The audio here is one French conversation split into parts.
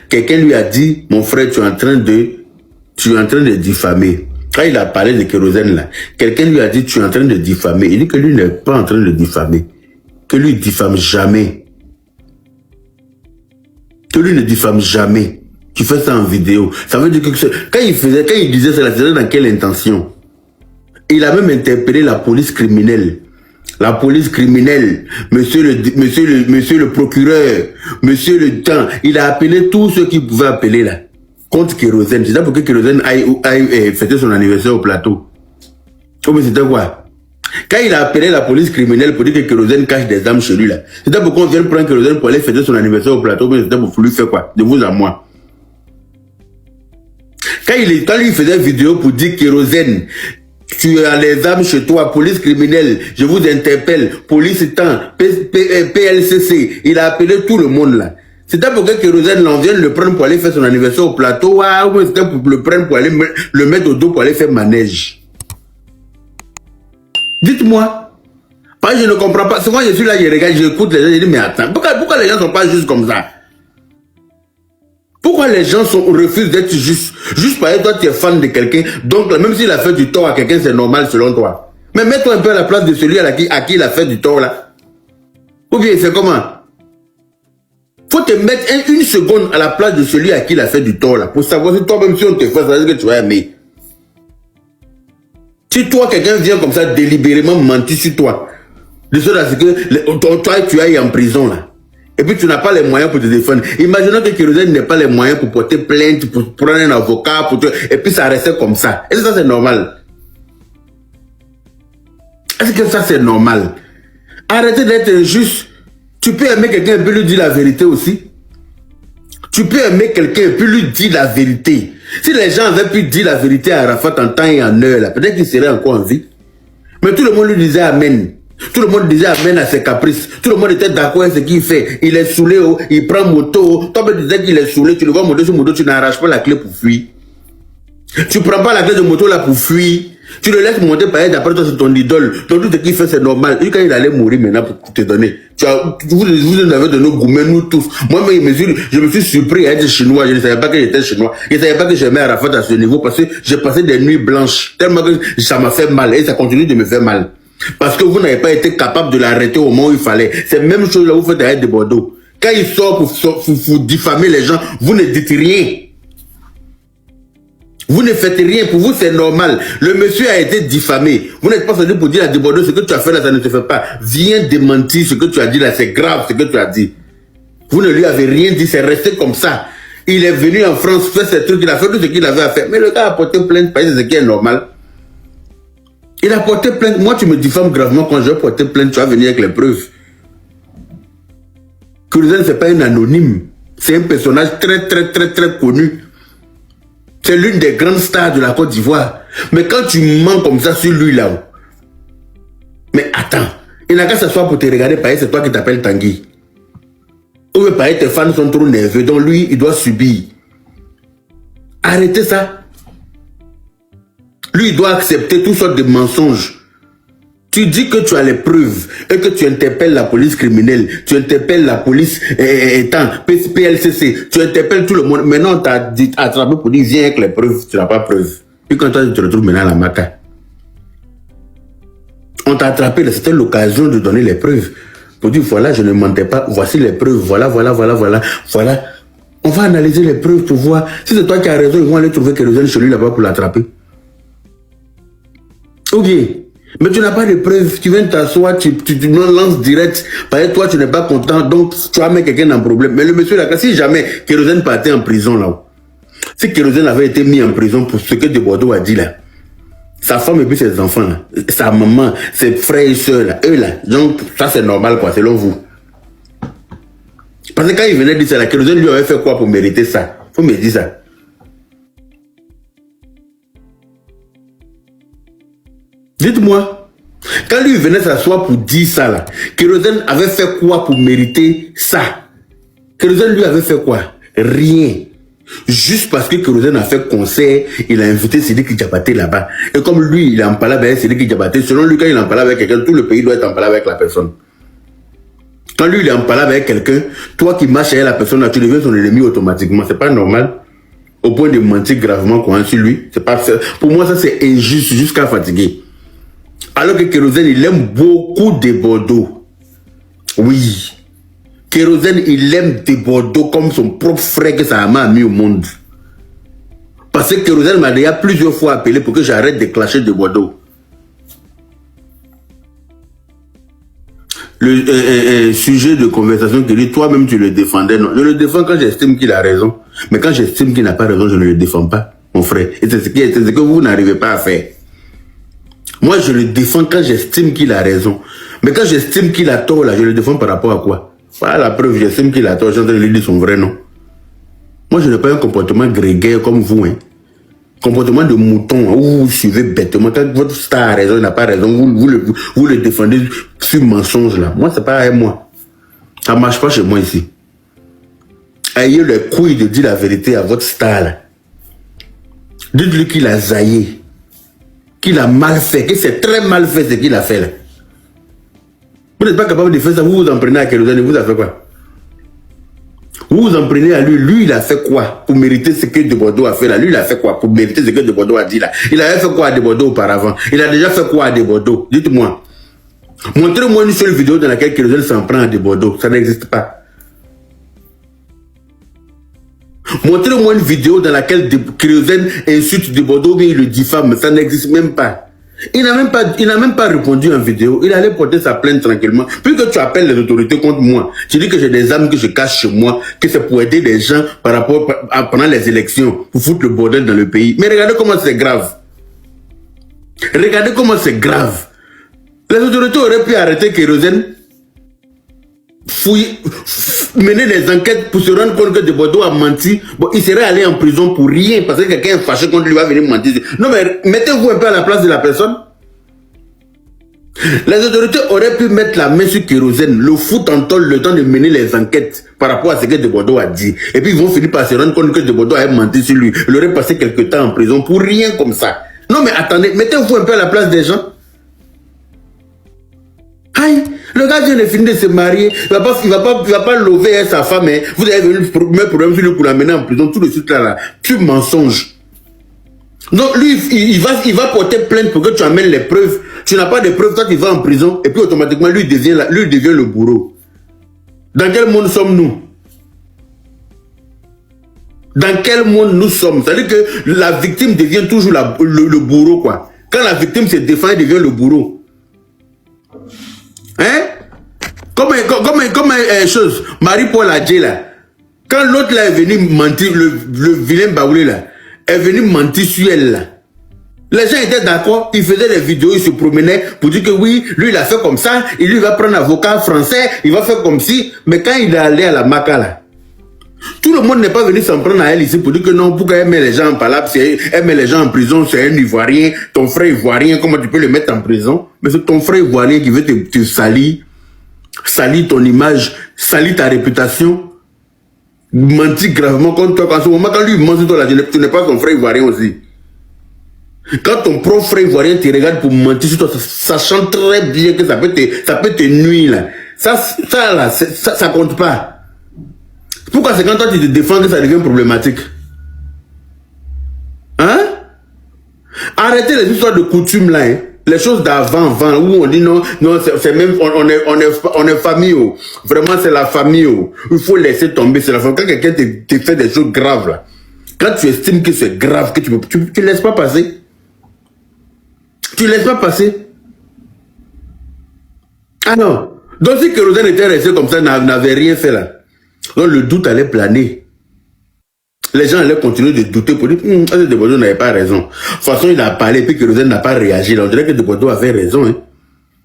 quelqu'un lui a dit, mon frère, tu es en train de diffamer. Quand il a parlé de kérosène là, quelqu'un lui a dit, tu es en train de diffamer. Il dit que lui n'est pas en train de diffamer. Que lui ne diffame jamais. Que lui ne diffame jamais. Tu fais ça en vidéo. Ça veut dire que quand il disait ça, c'était dans quelle intention? Il a même interpellé la police criminelle. La police criminelle, monsieur le procureur, monsieur le temps. Il a appelé tous ceux qu'il pouvait appeler là. Contre Kérosène. C'est ça pour que Kérosène aille fêter son anniversaire au plateau. Comme c'était quoi? Quand il a appelé la police criminelle pour dire que Kérosène cache des armes chez lui là. C'était pour qu'on vienne prendre Kérosène pour aller fêter son anniversaire au plateau. Mais c'était pour lui faire quoi? De vous à moi. Quand lui faisait vidéo pour dire Kérosène, tu as les armes chez toi, police criminelle, je vous interpelle, police temps, PLCC, il a appelé tout le monde là. C'était pour que Kérosène l'en vienne le prendre pour aller faire son anniversaire au plateau, ou c'était pour le prendre pour aller le mettre au dos pour aller faire manège. Dites-moi. Parce que je ne comprends pas. Souvent je suis là, je regarde, j'écoute les gens, je dis mais attends, pourquoi les gens ne sont pas juste comme ça? Pourquoi les gens refusent d'être justes? Juste parce que toi tu es fan de quelqu'un, donc même s'il a fait du tort à quelqu'un, c'est normal selon toi. Mais mets-toi un peu à la place de celui à qui il a fait du tort là. Ou bien c'est comment? Faut te mettre une seconde à la place de celui à qui il a fait du tort là, pour savoir si toi-même si on te fait, ça veut dire que tu vas aimer. Si toi quelqu'un vient comme ça délibérément mentir sur toi, de sorte à ce que toi tu ailles en prison là. Et puis tu n'as pas les moyens pour te défendre. Imaginons que Kérosène n'ait pas les moyens pour porter plainte, pour prendre un avocat, et puis ça restait comme ça. Est-ce que ça c'est normal? Est-ce que ça c'est normal? Arrêtez d'être injuste. Tu peux aimer quelqu'un et puis lui dire la vérité aussi. Tu peux aimer quelqu'un et puis lui dire la vérité. Si les gens avaient pu dire la vérité à Arafat en temps et en heure, peut-être qu'il serait encore en vie. Mais tout le monde lui disait Amen. Tout le monde disait Amen à ses caprices. Tout le monde était d'accord avec ce qu'il fait. Il est saoulé, il prend moto. Toi, tu disais qu'il est saoulé, tu le vois monter sur moto, tu n'arraches pas la clé pour fuir. Tu prends pas la clé de moto là pour fuir. Tu le laisses monter par d'après toi c'est ton idole. Donc tout ce qu'il fait c'est normal. Et quand il allait mourir maintenant pour te donner. Vous nous avez donné gourmet nous tous. Moi je me suis surpris à être chinois. Je ne savais pas que j'étais chinois. Je ne savais pas que j'aimais Arafat à ce niveau parce que j'ai passé des nuits blanches. Tellement que ça m'a fait mal et ça continue de me faire mal. Parce que vous n'avez pas été capable de l'arrêter au moment où il fallait. C'est la même chose là où vous faites avec de Bordeaux. Quand il sort pour diffamer les gens, vous ne dites rien. Vous ne faites rien, pour vous c'est normal. Le monsieur a été diffamé. Vous n'êtes pas censé pour dire à Bordeaux ce que tu as fait là, ça ne se fait pas. Viens démentir ce que tu as dit là, c'est grave ce que tu as dit. Vous ne lui avez rien dit, c'est resté comme ça. Il est venu en France, faire ces trucs, il a fait tout ce qu'il avait à faire. Mais le gars a porté plainte, parce que c'est ce qui est normal. Il a porté plainte. Moi, tu me diffames gravement quand je vais porter plainte, tu vas venir avec les preuves. Kérosène, c'est pas un anonyme. C'est un personnage très connu. C'est l'une des grandes stars de la Côte d'Ivoire. Mais quand tu mens comme ça sur lui là, mais attends, il n'a qu'à s'asseoir pour te regarder, parce que c'est toi qui t'appelles Tanguy. Ou bien parce que tes fans sont trop nerveux, donc lui, il doit subir. Arrêtez ça. Lui, il doit accepter toutes sortes de mensonges. Tu dis que tu as les preuves et que tu interpelles la police criminelle, tu interpelles la police PLCC, tu interpelles tout le monde. Maintenant, on t'a attrapé pour dire viens avec les preuves, tu n'as pas preuve. Puis quand toi, tu te retrouves maintenant à la maca. On t'a attrapé, c'était l'occasion de donner les preuves. Pour dire voilà, je ne mentais pas, voici les preuves, voilà. On va analyser les preuves pour voir. Si c'est toi qui as raison, ils vont aller trouver Kérosène chez lui là-bas pour l'attraper. Ou bien. Mais tu n'as pas de preuves, tu viens t'asseoir, tu lances direct, parce que toi tu n'es pas content, donc tu vas mettre quelqu'un en problème. Mais le monsieur là, si jamais Kérosène partait en prison là, si Kérosène avait été mis en prison pour ce que de Bordeaux a dit là, sa femme et puis ses enfants là, sa maman, ses frères et soeurs là, eux là, donc ça c'est normal quoi, selon vous. Parce que quand il venait dire ça, la Kérosène lui avait fait quoi pour mériter ça? Faut me dire ça. Dites-moi, quand lui venait s'asseoir pour dire ça là, Kérosène avait fait quoi pour mériter ça? Kérosène lui avait fait quoi? Rien. Juste parce que Kérosène a fait concert, il a invité Sidiki Diabaté là-bas. Et comme lui, il est en parlant avec Sidiki Diabaté, selon lui, quand il est en parlant avec quelqu'un, tout le pays doit être en parlant avec la personne. Quand lui, il est en palabre avec quelqu'un, toi qui marches avec la personne, là, tu deviens son ennemi automatiquement. C'est pas normal. Au point de mentir gravement sur lui. C'est pas, pour moi, ça, c'est injuste jusqu'à fatiguer. Alors que Kérosène, il aime beaucoup des Bordeaux. Oui. Kérosène, il aime des Bordeaux comme son propre frère que sa maman a mis au monde. Parce que Kérosène m'a déjà plusieurs fois appelé pour que j'arrête de clasher de Bordeaux. Le sujet de conversation qui dit, toi-même tu le défendais. Non, je le défends quand j'estime qu'il a raison. Mais quand j'estime qu'il n'a pas raison, je ne le défends pas, mon frère. Et c'est ce que vous n'arrivez pas à faire. Moi, je le défends quand j'estime qu'il a raison. Mais quand j'estime qu'il a tort, là, je le défends par rapport à quoi? Voilà la preuve, j'estime qu'il a tort, je suis en train de lui dire son vrai nom. Moi, je n'ai pas un comportement grégaire comme vous, hein. Comportement de mouton, où vous suivez bêtement. Quand votre star a raison, il n'a pas raison, vous le défendez sur mensonge, là. Moi, c'est pas avec moi. Ça ne marche pas chez moi ici. Ayez le couille de dire la vérité à votre star, là. Dites-lui qu'il a zaillé, qu'il a mal fait, que c'est très mal fait ce qu'il a fait, là. Vous n'êtes pas capable de faire ça, vous vous en prenez à Kérosène, vous avez fait quoi? Vous vous en prenez à lui. Lui, il a fait quoi pour mériter ce que De Bordeaux a fait là? Lui, il a fait quoi pour mériter ce que De Bordeaux a dit là? Il avait fait quoi à De Bordeaux auparavant? Il a déjà fait quoi à De Bordeaux? Dites-moi. Montrez-moi une seule vidéo dans laquelle Kérosène s'en prend à De Bordeaux. Ça n'existe pas. Montrez-moi une vidéo dans laquelle Kérosène insulte De Bordeaux, mais il le diffame. Ça n'existe même pas. Il n'a même pas répondu en vidéo. Il allait porter sa plainte tranquillement. Puis que tu appelles les autorités contre moi, tu dis que j'ai des armes que je cache chez moi, que c'est pour aider les gens par rapport pendant les élections, pour foutre le bordel dans le pays. Mais regardez comment c'est grave. Regardez comment c'est grave. Les autorités auraient pu arrêter Kérosène, mener des enquêtes pour se rendre compte que De Bordeaux a menti. Bon, il serait allé en prison pour rien parce que quelqu'un est fâché contre lui va venir mentir. Non mais mettez-vous un peu à la place de la personne. Les autorités auraient pu mettre la main sur Kérosène, le foutre en tôle le temps de mener les enquêtes par rapport à ce que De Bordeaux a dit. Et puis ils vont finir par se rendre compte que De Bordeaux a menti sur lui. Il aurait passé quelque temps en prison pour rien comme ça. Non mais attendez, mettez-vous un peu à la place des gens. Aïe, le gars vient de finir de se marier, il va pas lever sa femme, hein. Vous avez venu mettre problème sur lui pour l'amener en prison, tout de suite là, tu mensonges. Donc lui, il va porter plainte pour que tu amènes les preuves. Tu n'as pas de preuves, toi tu vas en prison, et puis automatiquement lui devient le bourreau. Dans quel monde sommes-nous? Dans quel monde nous sommes? C'est-à-dire que la victime devient toujours le bourreau, quoi. Quand la victime se défend, elle devient le bourreau. Hein? Comme chose, Marie-Paul a dit là, quand l'autre là est venu mentir, le vilain baoulé là, est venu mentir sur elle là. Les gens étaient d'accord, ils faisaient des vidéos, ils se promenaient pour dire que oui, lui il a fait comme ça, il lui va prendre un avocat français, il va faire comme si, mais quand il est allé à la Maca là, tout le monde n'est pas venu s'en prendre à elle ici pour dire que non, pourquoi elle met les gens en palabre, elle met les gens en prison, c'est un Ivoirien, ton frère Ivoirien, comment tu peux le mettre en prison? Mais c'est ton frère Ivoirien qui veut te salir ton image, salir ta réputation, mentir gravement contre toi. En ce moment, quand lui ment sur toi, tu n'es pas ton frère Ivoirien aussi. Quand ton propre frère Ivoirien te regarde pour mentir sur toi, sachant très bien que ça peut te nuire là. Ça compte pas. Pourquoi c'est quand toi tu te défends que ça devient problématique? Hein? Arrêtez les histoires de coutumes là, hein? Les choses d'avant, où on dit non, c'est même, on est famille, oh. Vraiment c'est la famille, oh. Il faut laisser tomber, c'est la famille. Quand quelqu'un te fait des choses graves là, quand tu estimes que c'est grave, que tu laisses pas passer. Tu laisses pas passer. Ah non. Donc si Kérosène était resté comme ça, n'avait rien fait là. Donc le doute allait planer. Les gens allaient continuer de douter pour dire De Bordeaux n'avait pas raison. De toute façon, il a parlé et puis Kérosène n'a pas réagi. Là, on dirait que De Bordeaux avait raison. Hein.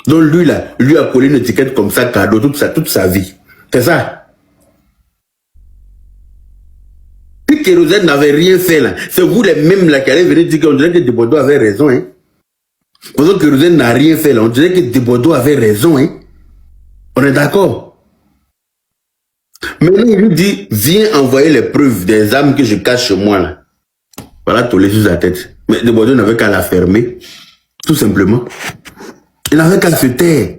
Donc lui là, lui a collé une étiquette comme ça, cadeau, toute sa vie. C'est ça. Puis Kérosène n'avait rien fait là. C'est vous les mêmes là qui allez venir dire qu'on dirait que De Bordeaux avait raison. Hein. Parce que Kérosène n'a rien fait là. On dirait que De Bordeaux avait raison. Hein. On est d'accord. Maintenant, il lui dit, viens envoyer les preuves des armes que je cache chez moi là. Voilà, tollé sur sa tête. Mais De Bordeaux n'avait qu'à la fermer. Tout simplement. Il n'avait qu'à se taire.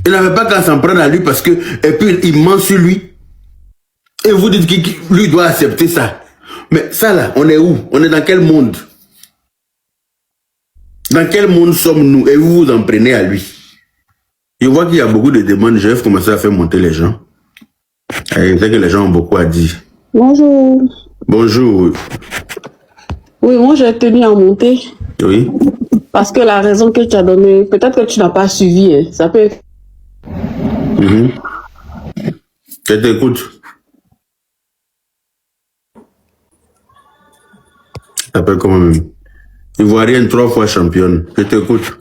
Il n'avait pas qu'à s'en prendre à lui parce que, et puis il ment sur lui. Et vous dites qu'il lui doit accepter ça. Mais ça là, on est où? On est dans quel monde? Dans quel monde sommes-nous? Et vous vous en prenez à lui. Je vois qu'il y a beaucoup de demandes. Je vais commencer à faire monter les gens. Et je sais que les gens ont beaucoup à dire. Bonjour. Bonjour. Oui, moi j'ai tenu à monter. Oui. Parce que la raison que tu as donnée, peut-être que tu n'as pas suivi. Hein. Ça peut être... Je t'écoute. Tu t'appelles comment même? Ivoirienne 3 fois championne. Je t'écoute.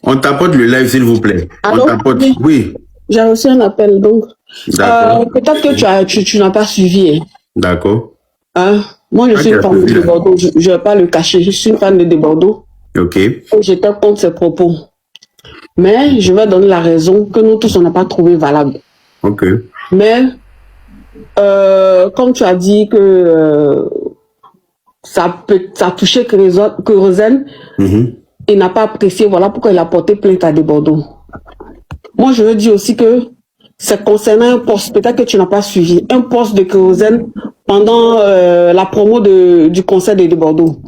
On tapote le live, s'il vous plaît. Allô? On tapote. Oui. J'ai reçu un appel, donc. Peut-être que tu n'as pas suivi. Hein. D'accord. Hein? Moi, je suis une fan de Bordeaux. Je ne vais pas le cacher. Je suis une fan de Bordeaux. Ok. J'étais contre ses propos. Mais je vais donner la raison que nous tous, on n'a pas trouvé valable. Ok. Mais, comme tu as dit que ça a touché Kérosène, il n'a pas apprécié, voilà pourquoi il a porté plainte à des Bordeaux. Moi, je veux dire aussi que c'est concernant un poste, peut-être que tu n'as pas suivi, un poste de Kérosène pendant la promo du concert de Bordeaux.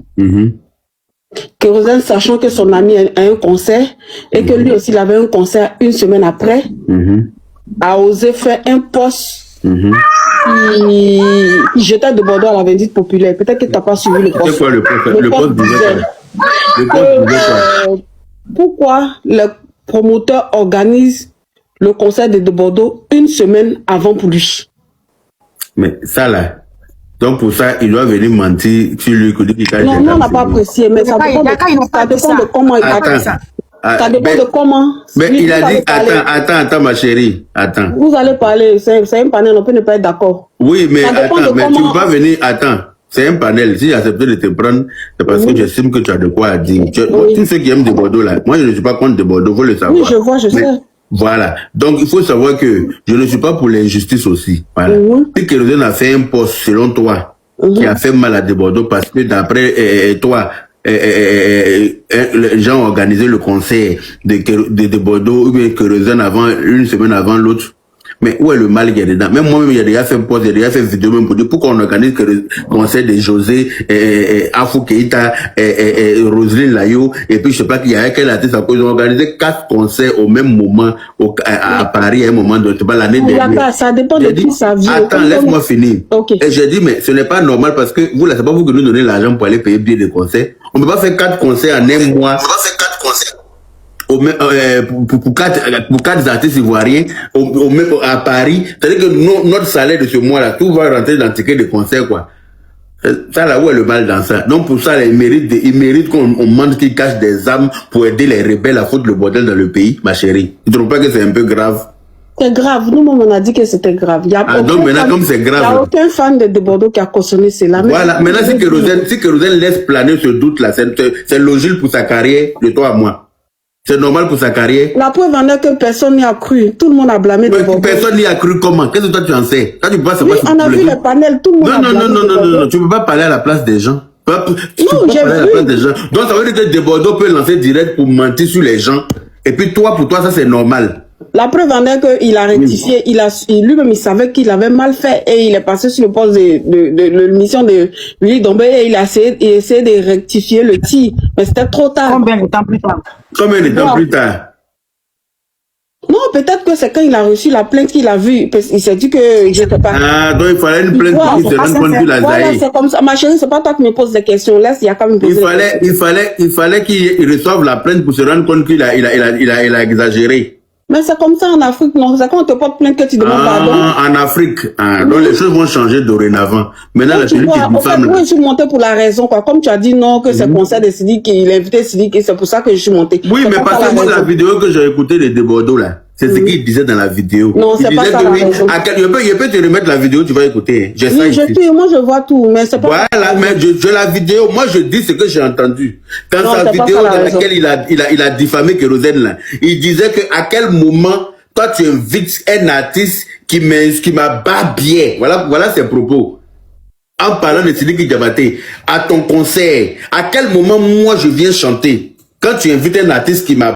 Kérosène, sachant que son ami a un concert et que lui aussi il avait un concert une semaine après, a osé faire un poste qui jetait de Bordeaux à la Vindite populaire. Peut-être que tu n'as pas suivi le poste. C'est quoi le poste? Le poste disait pourquoi le promoteur organise le concert de Bordeaux une semaine avant pour lui? Mais ça là, donc pour ça, il doit venir mentir sur lui. Non, on n'a pas apprécié, mais ça dépend de comment il a ça. Ça dépend de comment. Mais il a dit, attends, ma chérie, attends. Vous allez parler, c'est un panel, on peut ne pas être d'accord. Oui, mais attends, mais tu ne peux pas venir, attends. C'est un panel. Si j'ai accepté de te prendre, c'est parce que j'estime que tu as de quoi à dire. Tous ceux qui aiment de Bordeaux, là, moi je ne suis pas contre de Bordeaux, il faut le savoir. Oui, je vois, je sais. Voilà. Donc, il faut savoir que je ne suis pas pour l'injustice aussi. Voilà. Si Kérosène a fait un poste, selon toi, qui a fait mal à de Bordeaux, parce que d'après toi, les gens ont organisé le concert de Bordeaux, ou bien Kérosène une semaine avant l'autre. Mais où est le mal qu'il y a dedans? Même moi-même, j'ai déjà fait un post, j'ai déjà fait une vidéo même pour dire pourquoi on organise le concert de José, Afou Keïta, Roselyne Layo, et puis je sais pas qu'il y a quel artiste à cause. Ils ont organisé 4 concerts au même moment à Paris à un moment de l'année dernière. Ça dépend de qui ça vient. Attends, laisse-moi finir. Okay. Et j'ai dit, mais ce n'est pas normal parce que vous là, c'est pas vous que nous donnez l'argent pour aller payer bien des concerts. On ne peut pas faire 4 concerts en un mois. On peut pas faire 4 concerts. Pour 4 artistes ivoiriens à Paris, c'est-à-dire que notre salaire de ce mois-là, tout va rentrer dans le ticket de concert, quoi. Ça là, où est le mal dans ça? Donc pour ça, il mérite qu'on demande qu'ils cachent des armes pour aider les rebelles à foutre le bordel dans le pays, ma chérie. Tu ne trouves pas que c'est un peu grave? C'est grave. Nous, on a dit que c'était grave. Donc maintenant, comme c'est grave. Il n'y a aucun fan de Bordeaux qui a cautionné cela. Voilà. Maintenant, si Kérosène laisse planer ce doute-là, c'est logique pour sa carrière, de toi à moi. C'est normal pour sa carrière. La preuve en est que personne n'y a cru. Tout le monde a blâmé de Bordeaux. Personne n'y a cru comment? Qu'est-ce que toi tu en sais? Quand tu peux pas savoir on a vu les panels, tout le monde a blâmé. Non, tu peux pas parler à la place des gens. Tu peux pas parler à la place des gens. Donc ça veut dire que de Bordeaux peut lancer direct pour mentir sur les gens. Et puis toi, pour toi, ça c'est normal. La preuve en est qu'il a rectifié, lui-même il savait qu'il avait mal fait et il est passé sur le poste de l'émission de Willy Dombé et il a essayé de rectifier le tir. Mais c'était trop tard. Combien de temps plus tard? Combien de temps plus tard? Non, peut-être que c'est quand il a reçu la plainte qu'il a vue. Il s'est dit que je ne sais pas. Ah, donc il fallait une plainte pour qu'il se rende compte qu'il a zaï. Voilà, c'est comme ça. Ma chérie, c'est pas toi qui me poses des questions. Laisse, il y a quand même posé il fallait qu'il reçoive la plainte pour se rendre compte qu'il a exagéré. Mais c'est comme ça en Afrique, non? C'est quand on te porte plainte que tu demandes pardon. En Afrique, donc les choses vont changer dorénavant. Maintenant, la chérie qui est une femme. Moi, je suis montée pour la raison, quoi. Comme tu as dit non, que c'est le conseil de Sidik, il a invité Sidik, et c'est pour ça que je suis montée. Oui, mais parce que moi, la vidéo que j'ai écoutée de Bordeaux, là, c'est ce qu'il disait dans la vidéo. Non, c'est pas ça la raison. Je peux te remettre la vidéo, tu vas écouter. J'ai ça ici. Moi, je vois tout, mais c'est pas... Voilà, mais je la vidéo, moi, je dis ce que j'ai entendu. Dans sa vidéo dans laquelle il a diffamé Kérosène, là, il disait que à quel moment toi, tu invites un artiste qui m'abat bien. Voilà ses propos. En parlant de Sidiki Diabaté, à ton concert, à quel moment moi je viens chanter? Quand tu invites un artiste qui m'a